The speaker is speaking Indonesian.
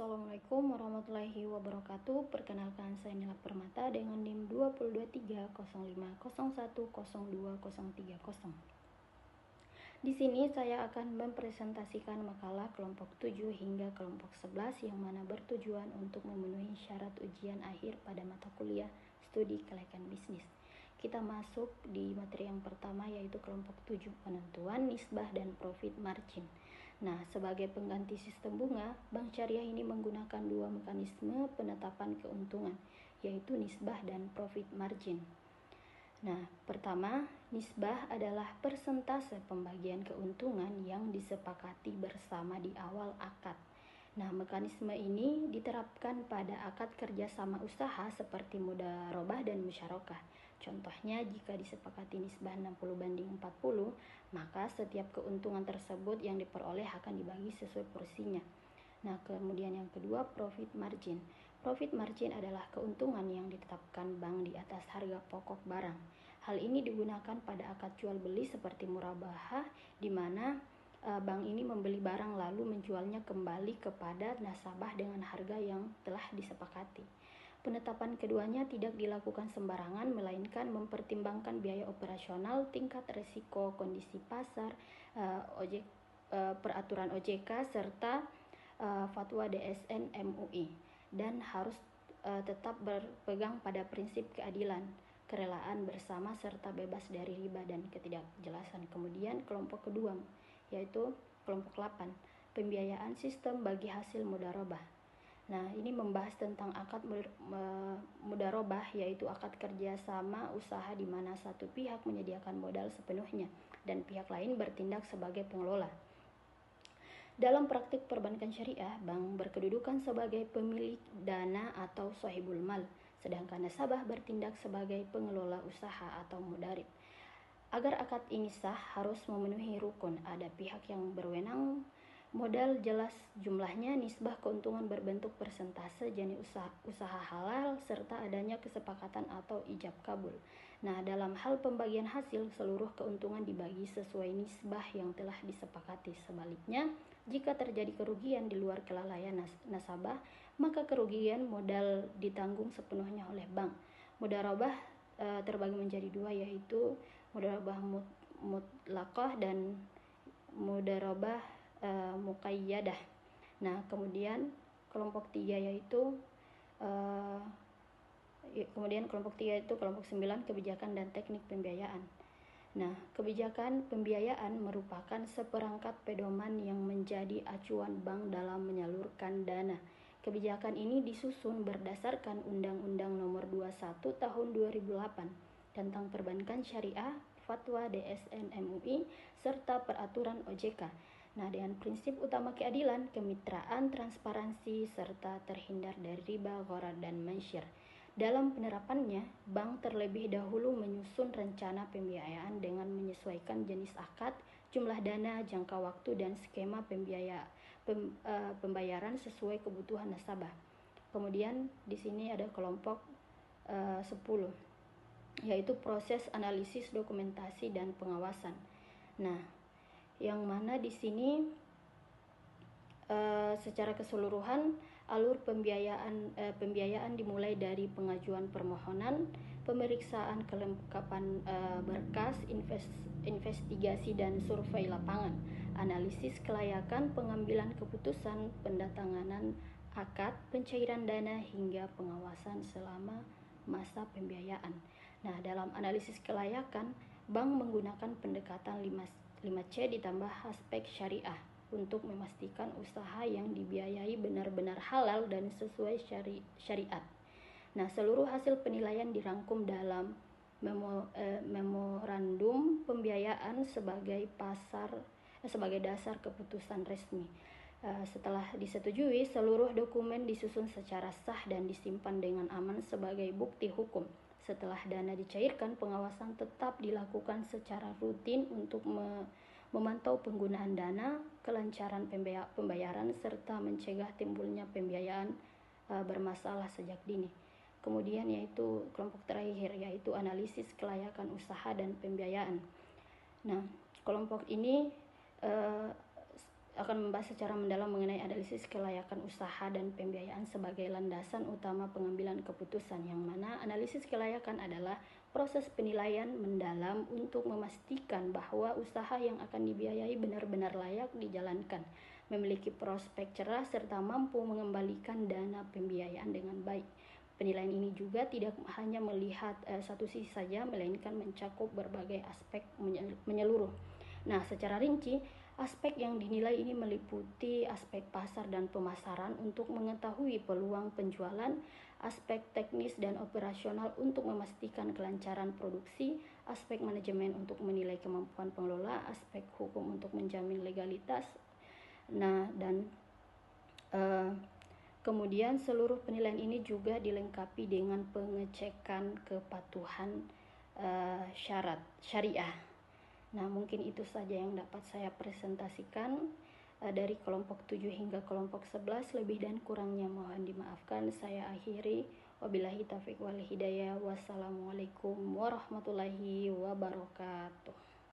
Assalamualaikum warahmatullahi wabarakatuh. Perkenalkan, saya Nila Permata dengan NIM 22305010230. Di sini saya akan mempresentasikan makalah kelompok 7 hingga kelompok 11 yang mana bertujuan untuk memenuhi syarat ujian akhir pada mata kuliah studi kelayakan bisnis. Kita masuk di materi yang pertama, yaitu kelompok 7, penentuan nisbah dan profit margin. Nah, sebagai pengganti sistem bunga, Bank Syariah ini menggunakan dua mekanisme penetapan keuntungan, yaitu nisbah dan profit margin. Nah, pertama, nisbah adalah persentase pembagian keuntungan yang disepakati bersama di awal akad. Nah, mekanisme ini diterapkan pada akad kerjasama usaha seperti mudharabah dan musyarakah. Contohnya, jika disepakati nisbah 60/40, maka setiap keuntungan tersebut yang diperoleh akan dibagi sesuai porsinya. Nah, kemudian yang kedua, profit margin. Profit margin adalah keuntungan yang ditetapkan bank di atas harga pokok barang. Hal ini digunakan pada akad jual beli seperti murabahah, di mana bank ini membeli barang lalu menjualnya kembali kepada nasabah dengan harga yang telah disepakati. Penetapan keduanya tidak dilakukan sembarangan, melainkan mempertimbangkan biaya operasional, tingkat risiko, kondisi pasar, peraturan OJK, serta fatwa DSN MUI, dan harus tetap berpegang pada prinsip keadilan, kerelaan bersama, serta bebas dari riba dan ketidakjelasan. Kemudian kelompok kedua, yaitu kelompok 8, pembiayaan sistem bagi hasil mudharabah. Nah, ini membahas tentang akad mudharabah, yaitu akad kerja sama usaha di mana satu pihak menyediakan modal sepenuhnya dan pihak lain bertindak sebagai pengelola. Dalam praktik perbankan syariah, bank berkedudukan sebagai pemilik dana atau sahibul mal, sedangkan nasabah bertindak sebagai pengelola usaha atau mudarib. Agar akad ini sah, harus memenuhi rukun. Ada pihak yang berwenang, modal jelas jumlahnya, nisbah keuntungan berbentuk persentase, jenis usaha halal, serta adanya kesepakatan atau ijab kabul. Nah, dalam hal pembagian hasil, seluruh keuntungan dibagi sesuai nisbah yang telah disepakati. Sebaliknya, jika terjadi kerugian di luar kelalaian nasabah, maka kerugian modal ditanggung sepenuhnya oleh bank. Mudharabah terbagi menjadi dua, yaitu mudharabah mutlaqah dan mudharabah muqayyadah. Nah, kemudian kelompok 3 yaitu kelompok 9, kebijakan dan teknik pembiayaan. Nah, kebijakan pembiayaan merupakan seperangkat pedoman yang menjadi acuan bank dalam menyalurkan dana. Kebijakan ini disusun berdasarkan Undang-Undang Nomor 21 Tahun 2008 tentang Perbankan Syariah, Fatwa DSN MUI, serta Peraturan OJK. Nah, dengan prinsip utama keadilan, kemitraan, transparansi, serta terhindar dari riba, gharar, dan mansyir. Dalam penerapannya, bank terlebih dahulu menyusun rencana pembiayaan dengan menyesuaikan jenis akad, jumlah dana, jangka waktu, dan skema pembayaran sesuai kebutuhan nasabah. Kemudian di sini ada kelompok 10, yaitu proses analisis, dokumentasi, dan pengawasan. Nah, yang mana di sini secara keseluruhan alur pembiayaan dimulai dari pengajuan permohonan, pemeriksaan kelengkapan berkas, investigasi dan survei lapangan, analisis kelayakan, pengambilan keputusan, pendatanganan akad, pencairan dana, hingga pengawasan selama masa pembiayaan. Nah, dalam analisis kelayakan, bank menggunakan pendekatan 5C ditambah aspek syariah untuk memastikan usaha yang dibiayai benar-benar halal dan sesuai syariat. Nah, seluruh hasil penilaian dirangkum dalam memorandum pembiayaan sebagai dasar keputusan resmi. Setelah disetujui, seluruh dokumen disusun secara sah dan disimpan dengan aman sebagai bukti hukum. Setelah dana dicairkan, pengawasan tetap dilakukan secara rutin untuk memantau penggunaan dana, kelancaran pembayaran, serta mencegah timbulnya pembiayaan bermasalah sejak dini. Kemudian yaitu kelompok terakhir, yaitu analisis kelayakan usaha dan pembiayaan. Nah, kelompok ini akan membahas secara mendalam mengenai analisis kelayakan usaha dan pembiayaan sebagai landasan utama pengambilan keputusan, yang mana analisis kelayakan adalah proses penilaian mendalam untuk memastikan bahwa usaha yang akan dibiayai benar-benar layak dijalankan, memiliki prospek cerah, serta mampu mengembalikan dana pembiayaan dengan baik. Penilaian ini juga tidak hanya melihat satu sisi saja, melainkan mencakup berbagai aspek menyeluruh. Nah, secara rinci, aspek yang dinilai ini meliputi aspek pasar dan pemasaran untuk mengetahui peluang penjualan, aspek teknis dan operasional untuk memastikan kelancaran produksi, aspek manajemen untuk menilai kemampuan pengelola, aspek hukum untuk menjamin legalitas. Nah, dan kemudian seluruh penilaian ini juga dilengkapi dengan pengecekan kepatuhan syarat syariah. Nah, mungkin itu saja yang dapat saya presentasikan dari kelompok 7 hingga kelompok 11. Lebih dan kurangnya mohon dimaafkan. Saya akhiri. Wabillahi taufiq wal hidayah. Wassalamualaikum warahmatullahi wabarakatuh.